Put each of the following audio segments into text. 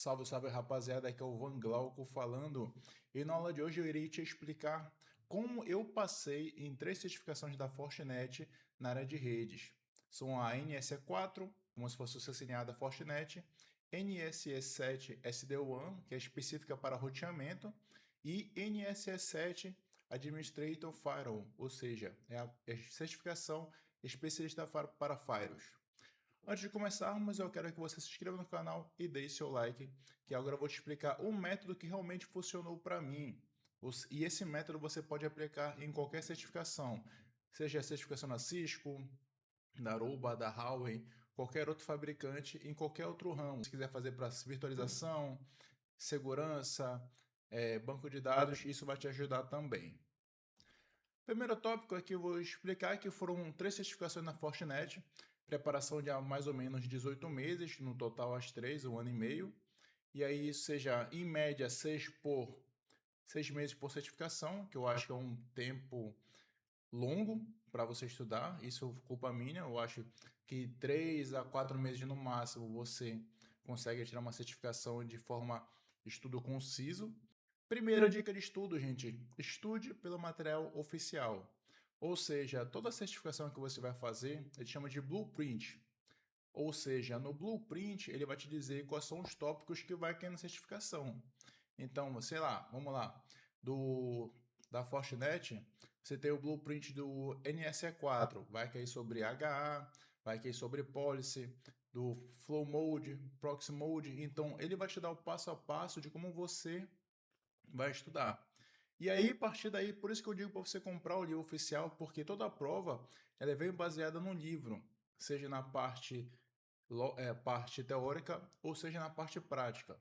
Salve, salve rapaziada, aqui é o Van Glauco falando. E na aula de hoje eu irei te explicar como eu passei em três certificações da Fortinet na área de redes. São a NSE4, como se fosse o CCNA da Fortinet, NSE7 SD-WAN, que é específica para roteamento, e NSE7 Administrator Firewall, ou seja, é a certificação especialista para firewalls. Antes de começarmos, eu quero que você se inscreva no canal e deixe seu like, que agora eu vou te explicar um método que realmente funcionou para mim. E esse método você pode aplicar em qualquer certificação, seja a certificação da Cisco, da Aruba, da Huawei, qualquer outro fabricante, em qualquer outro ramo. Se quiser fazer para virtualização, segurança, banco de dados, isso vai te ajudar também. Primeiro tópico aqui eu vou explicar que foram três certificações na Fortinet, preparação de há mais ou menos 18 meses, no total as três, um ano e meio. E aí, seja em média 6 meses por certificação, que eu acho que é um tempo longo para você estudar. Isso é culpa minha. Eu acho que 3 a 4 meses no máximo você consegue tirar uma certificação de forma estudo conciso. Primeira dica de estudo, gente: estude pelo material oficial. Ou seja, toda certificação que você vai fazer, ele chama de blueprint. Ou seja, no blueprint ele vai te dizer quais são os tópicos que vai cair na certificação. Então, sei lá, vamos lá, da Fortinet, você tem o blueprint do NSE4, vai cair sobre HA, vai cair sobre policy, do flow mode, proxy mode. Então, ele vai te dar o passo a passo de como você vai estudar. E aí, a partir daí, por isso que eu digo para você comprar o livro oficial, porque toda a prova ela vem baseada no livro, seja na parte teórica ou seja na parte prática.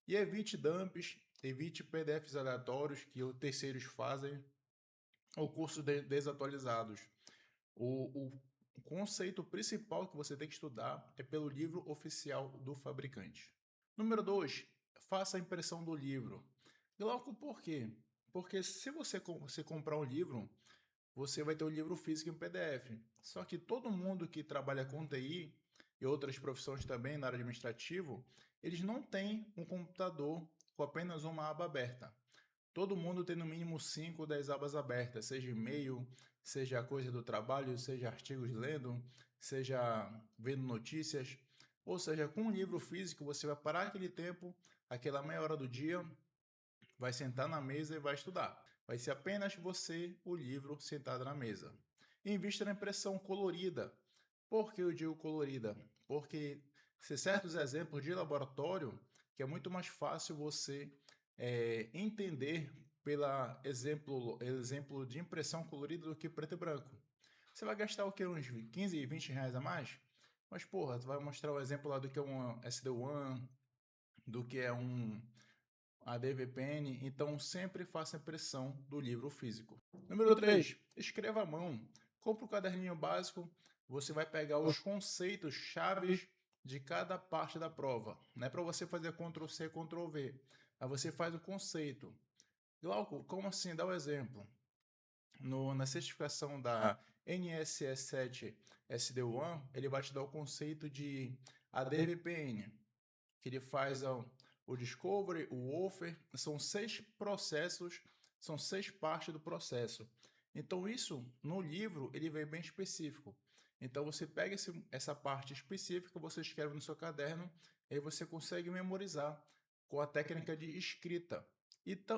E evite dumps, evite PDFs aleatórios que os terceiros fazem ou cursos desatualizados. O conceito principal que você tem que estudar é pelo livro oficial do fabricante. Número 2, faça a impressão do livro. Glauco, por quê? Porque se você comprar um livro, você vai ter o livro físico em PDF. Só que todo mundo que trabalha com TI e outras profissões também na área administrativa, eles não têm um computador com apenas uma aba aberta. Todo mundo tem no mínimo 5 ou 10 abas abertas, seja e-mail, seja coisa do trabalho, seja artigos lendo, seja vendo notícias. Ou seja, com um livro físico, você vai parar aquele tempo, aquela meia hora do dia, vai sentar na mesa e vai estudar. Vai ser apenas você, o livro, sentado na mesa. Invista na impressão colorida. Por que eu digo colorida? Porque se certos exemplos de laboratório, que é muito mais fácil você entender pela exemplo de impressão colorida do que preto e branco. Você vai gastar o que? Uns 15, 20 reais a mais? Mas, porra, tu vai mostrar o exemplo lá do que é um SD-WAN, do que é a DVPN, então sempre faça impressão do livro físico. Número 3, escreva à mão. Compre um caderninho básico, você vai pegar os conceitos chaves de cada parte da prova. Não é para você fazer Ctrl C, Ctrl V. Aí você faz o conceito. Glauco, como assim? Dá o um exemplo. Na certificação da NSE7 SD-WAN, ele vai te dar o conceito de ADVPN, que ele faz o discovery, o offer, são 6 processos, são 6 partes do processo. Então isso no livro ele vem bem específico. Então você pega essa parte específica, você escreve no seu caderno, aí você consegue memorizar com a técnica de escrita.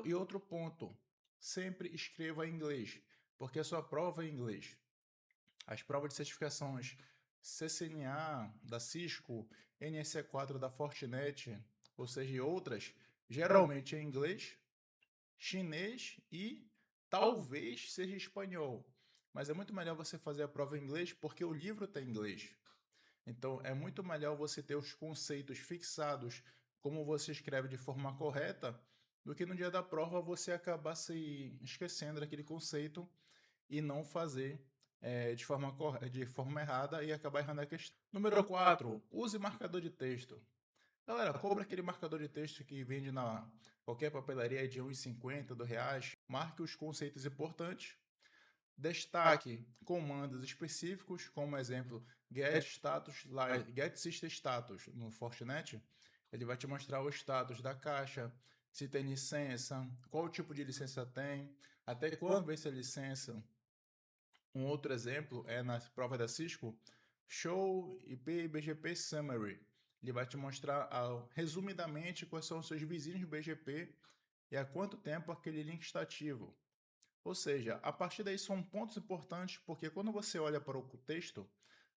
E outro ponto, sempre escreva em inglês, porque a sua prova é em inglês. As provas de certificações CCNA da Cisco, NSE4 da Fortinet, ou seja, e outras, geralmente é em inglês, chinês e talvez seja espanhol. Mas é muito melhor você fazer a prova em inglês porque o livro está em inglês. Então é muito melhor você ter os conceitos fixados, como você escreve de forma correta, do que no dia da prova você acabar se esquecendo daquele conceito e não fazer de forma errada e acabar errando a questão. Número 4, use marcador de texto. Galera, compra aquele marcador de texto que vende na qualquer papelaria de R$ 1,50, R$ 2. Marque os conceitos importantes. Destaque comandos específicos, como exemplo, get status, get system status no Fortinet. Ele vai te mostrar o status da caixa, se tem licença, qual tipo de licença tem, até quando vence a licença. Um outro exemplo é na prova da Cisco, Show IP BGP Summary. Ele vai te mostrar resumidamente quais são os seus vizinhos BGP e há quanto tempo aquele link está ativo. Ou seja, a partir daí são pontos importantes, porque quando você olha para o texto,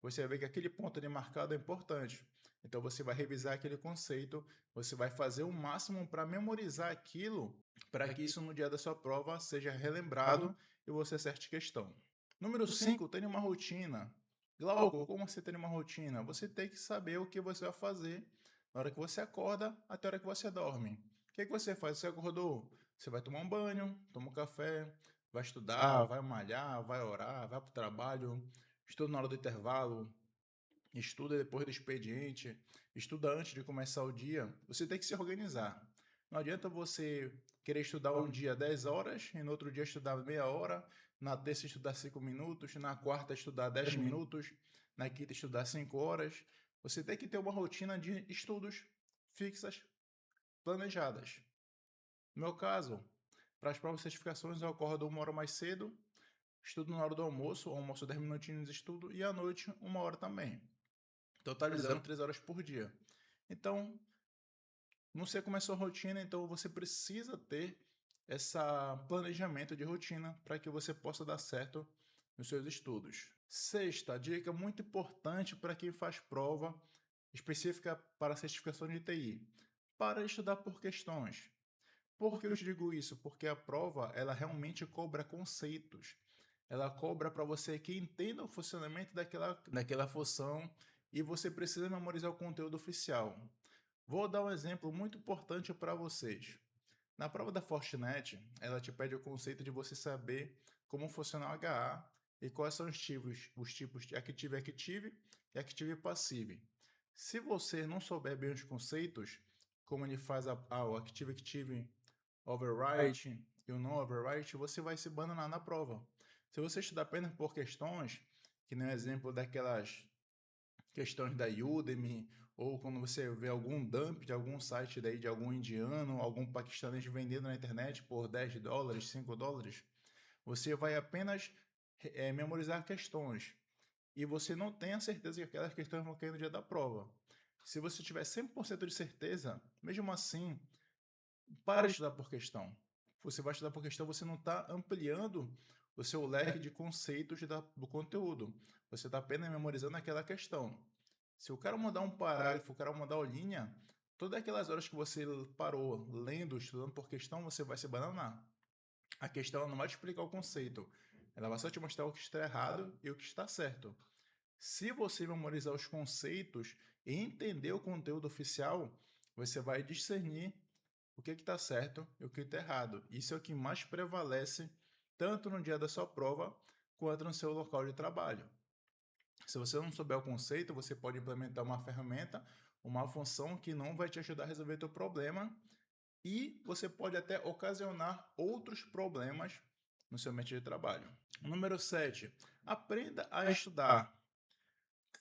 você vai ver que aquele ponto ali marcado é importante. Então você vai revisar aquele conceito, você vai fazer o máximo para memorizar aquilo, para que isso no dia da sua prova seja relembrado e você acerte questão. Número 5, tenha uma rotina. Glauco, como você tem uma rotina? Você tem que saber o que você vai fazer na hora que você acorda até a hora que você dorme. O que você faz? Você acordou? Você vai tomar um banho, toma um café, vai estudar, vai malhar, vai orar, vai para o trabalho, estuda na hora do intervalo, estuda depois do expediente, estuda antes de começar o dia. Você tem que se organizar. Não adianta você querer estudar um dia 10 horas e no outro dia estudar meia hora, na terça estudar 5 minutos, na quarta estudar 10 minutos, na quinta estudar 5 horas. Você tem que ter uma rotina de estudos fixas, planejadas. No meu caso, para as provas e certificações eu acordo 1 hora mais cedo, estudo na hora do almoço, almoço 10 minutinhos de estudo e à noite 1 hora também, totalizando 3 horas por dia. Então, não sei como é a sua rotina, então você precisa ter esse planejamento de rotina para que você possa dar certo nos seus estudos. Sexta dica muito importante para quem faz prova específica para certificação de TI. Para de estudar por questões. Por que eu te digo isso? Porque a prova, ela realmente cobra conceitos. Ela cobra para você que entenda o funcionamento daquela função e você precisa memorizar o conteúdo oficial. Vou dar um exemplo muito importante para vocês. Na prova da Fortinet, ela te pede o conceito de você saber como funciona o HA e quais são os tipos de Active-Active e Active-Passive. Se você não souber bem os conceitos, como ele faz o Active-Active overwrite e o não overwrite, você vai se bananar na prova. Se você estudar apenas por questões, que nem o exemplo daquelas questões da Udemy, ou quando você vê algum dump de algum site daí de algum indiano, algum paquistanês vendendo na internet por 10 dólares, 5 dólares, você vai apenas memorizar questões e você não tem a certeza que aquelas questões vão cair no dia da prova. Se você tiver 100% de certeza, mesmo assim, para de estudar por questão. Você vai estudar por questão, você não está ampliando o seu leque de conceitos do conteúdo. Você está apenas memorizando aquela questão. Se o cara mandar um parágrafo, o cara mandar uma linha, todas aquelas horas que você parou lendo, estudando por questão, você vai se bananar. A questão não vai te explicar o conceito. Ela vai só te mostrar o que está errado e o que está certo. Se você memorizar os conceitos e entender o conteúdo oficial, você vai discernir o que está certo e o que está errado. Isso é o que mais prevalece tanto no dia da sua prova quanto no seu local de trabalho. Se você não souber o conceito, você pode implementar uma ferramenta, uma função que não vai te ajudar a resolver teu problema e você pode até ocasionar outros problemas no seu ambiente de trabalho. Número 7. Aprenda a estudar.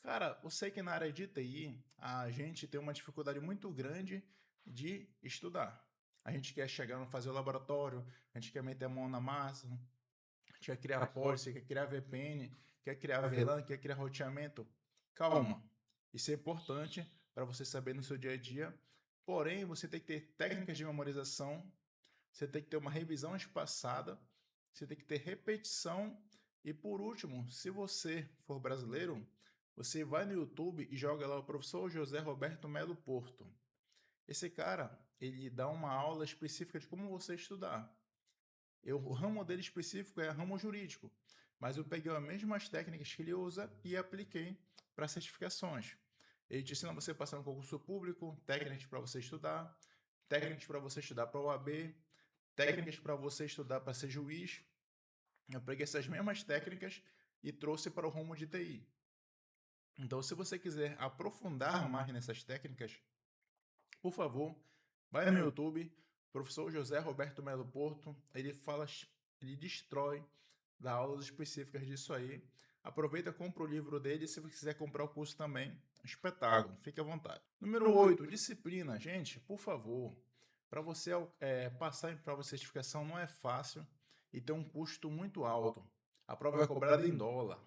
Cara, eu sei que na área de TI a gente tem uma dificuldade muito grande de estudar. A gente quer chegar no fazer o laboratório, a gente quer meter a mão na massa, a gente quer criar policy, quer criar VPN, quer criar VLAN, quer criar roteamento. Calma, isso é importante para você saber no seu dia a dia. Porém, você tem que ter técnicas de memorização, você tem que ter uma revisão espaçada, você tem que ter repetição e por último, se você for brasileiro, você vai no YouTube e joga lá o professor José Roberto Melo Porto. Esse cara, ele dá uma aula específica de como você estudar. O ramo dele específico é ramo jurídico, mas eu peguei as mesmas técnicas que ele usa e apliquei para certificações. Ele te ensina você passar no concurso público, técnicas para você estudar, técnicas para você estudar para o OAB, técnicas para você estudar para ser juiz. Eu peguei essas mesmas técnicas e trouxe para o rumo de TI. Então, se você quiser aprofundar mais nessas técnicas, por favor, vai no YouTube, professor José Roberto Melo Porto, ele fala, ele destrói, dá aulas específicas disso aí, Aproveita, compra o livro dele. Se você quiser comprar o curso também, espetáculo, fique à vontade. Número 8, disciplina. Gente, por favor, para você passar em prova de certificação não é fácil e tem um custo muito alto. A prova é cobrada em dólar,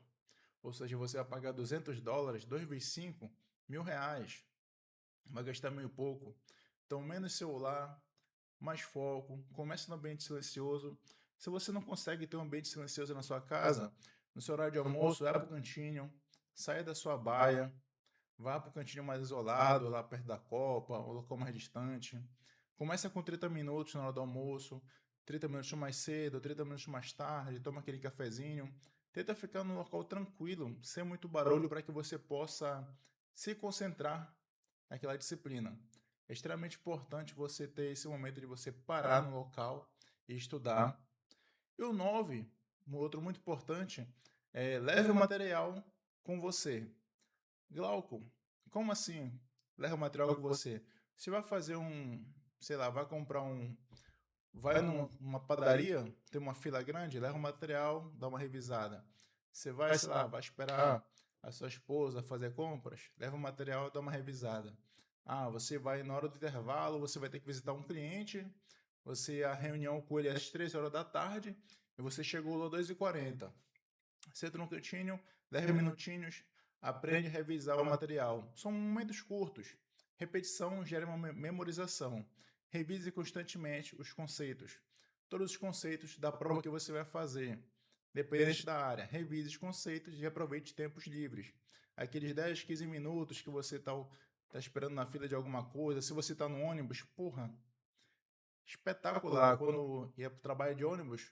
ou seja, você vai pagar $200, 2 vezes 5, R$ 1.000. Vai gastar meio pouco. Então, menos celular, mais foco, comece no ambiente silencioso. Se você não consegue ter um ambiente silencioso na sua casa, no seu horário de almoço, vai para o cantinho, saia da sua baia, vá para o cantinho mais isolado, lá perto da copa, ou local mais distante. Começa com 30 minutos na hora do almoço, 30 minutos mais cedo, 30 minutos mais tarde, toma aquele cafezinho. Tenta ficar num local tranquilo, sem muito barulho, para que você possa se concentrar naquela disciplina. É extremamente importante você ter esse momento de você parar no local e estudar. E o 9, um outro muito importante, leve o material com você. Glauco, como assim? Leva o material com você. Você vai fazer sei lá, vai comprar vai numa padaria, tem uma fila grande, leva o material, dá uma revisada. Você vai, sei lá, vai esperar a sua esposa fazer compras, leva o material, dá uma revisada. Ah, você vai na hora do intervalo, você vai ter que visitar um cliente, a reunião com ele é às 3 horas da tarde, e você chegou lá às 2h40. Senta no cantinho, 10 minutinhos, aprende a revisar o material. São momentos curtos. Repetição gera uma memorização. Revise constantemente os conceitos. Todos os conceitos da prova que você vai fazer. Dependente da área, revise os conceitos e aproveite tempos livres. Aqueles 10, 15 minutos que você tá esperando na fila de alguma coisa, se você está no ônibus, porra, espetacular. Quando ia para o trabalho de ônibus,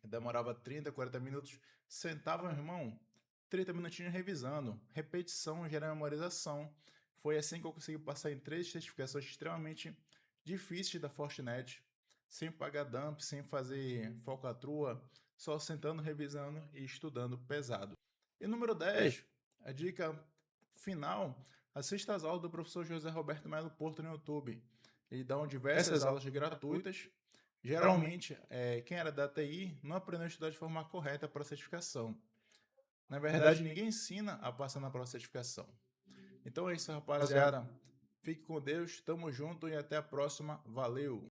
demorava 30, 40 minutos, sentava, meu irmão, 30 minutinhos revisando. Repetição gera memorização. Foi assim que eu consegui passar em 3 certificações extremamente difíceis da Fortinet, sem pagar dump, sem fazer falcatrua, só sentando, revisando e estudando pesado. E número 10, a dica final, assista às aulas do professor José Roberto Melo Porto no YouTube. Ele dá diversas aulas gratuitas. Geralmente, quem era da TI não aprendeu a estudar de forma correta para a certificação. Na verdade, ninguém ensina a passar na prova de certificação. Então é isso, rapaziada. Fique com Deus, tamo junto e até a próxima. Valeu!